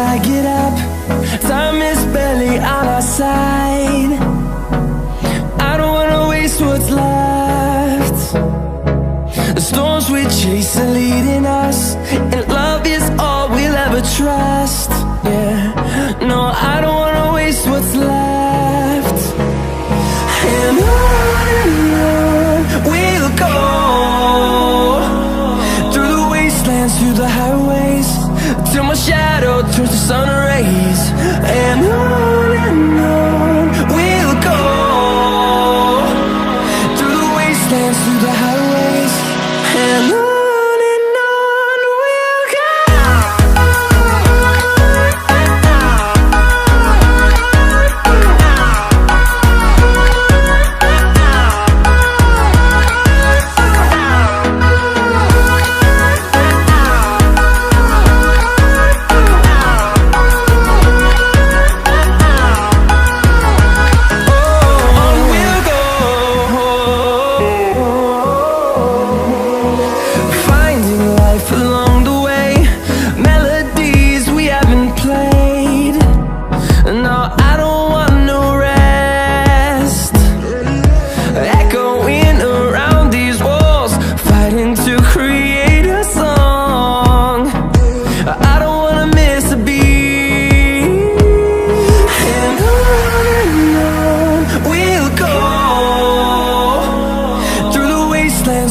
I get up. Time is barely on our side. I don't wanna waste what's left. The storms we chase are leading us, and love is all we'll ever trust. Yeah, no, I don't wanna waste what's left. And on we'll go, through the wastelands, through the highways, till my shadow turns to sun rays. And on we'll go, through the wastelands, through the highways, and on we'll go.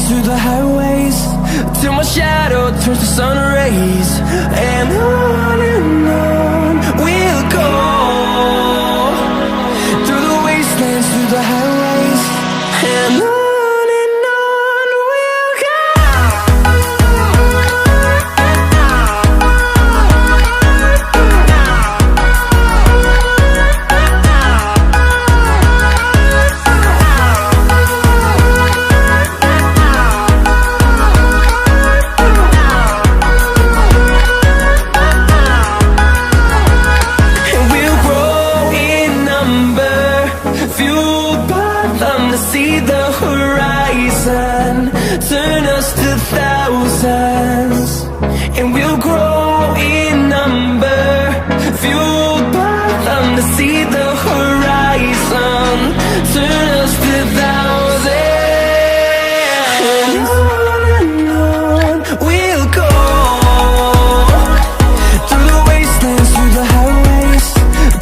Through the highways, till my shadow turns to sun rays. And on we'll go, through the wastelands, through the highways, and on we'll go. See the horizon, turn us to thousands, and we'll grow in number, fueled by them. To see the horizon, turn us to thousands, and on we'll go, through the wastelands, through the highways,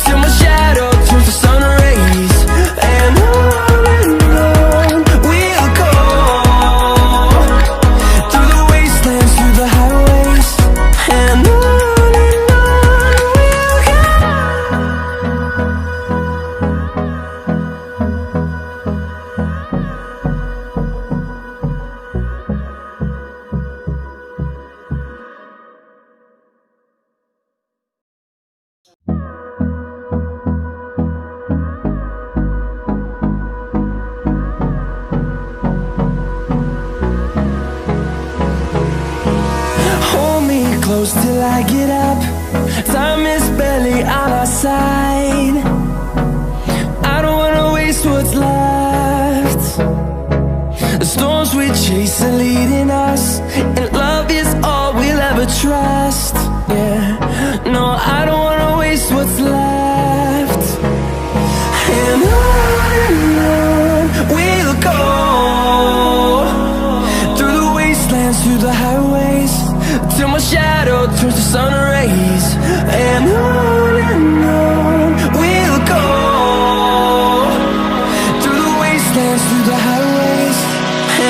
till my shadow turns to sun rays. And close till I get up. Time is barely on our side. I don't wanna waste what's left. The storms we chase are leading us, and love is all we'll ever trust. Yeah, no, I don't wanna waste what's left. And on we'll go, through the wastelands, through the highways, till my shadow turns to sun rays. And on we'll go, through the wastelands, through the highways,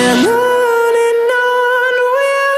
and on we'll go.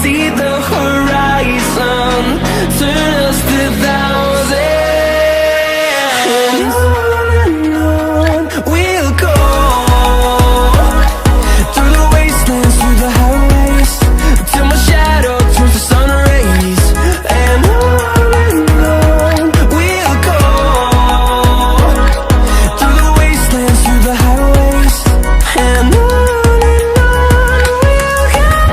see the horizon, turn us to thousands. And on we'll go, through the wastelands, through the highways, till my shadow turns to sun rays. And on we'll go, through the wastelands, through the highways. And on we'll go.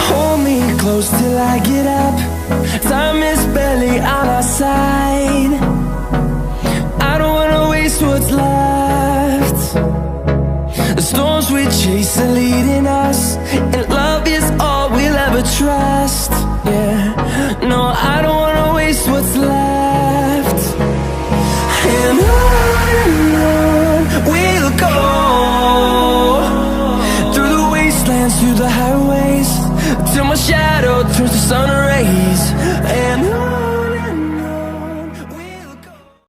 Hold me close till I get up. Time is barely on our side. I don't wanna waste what's left. The storms we chase are leading us.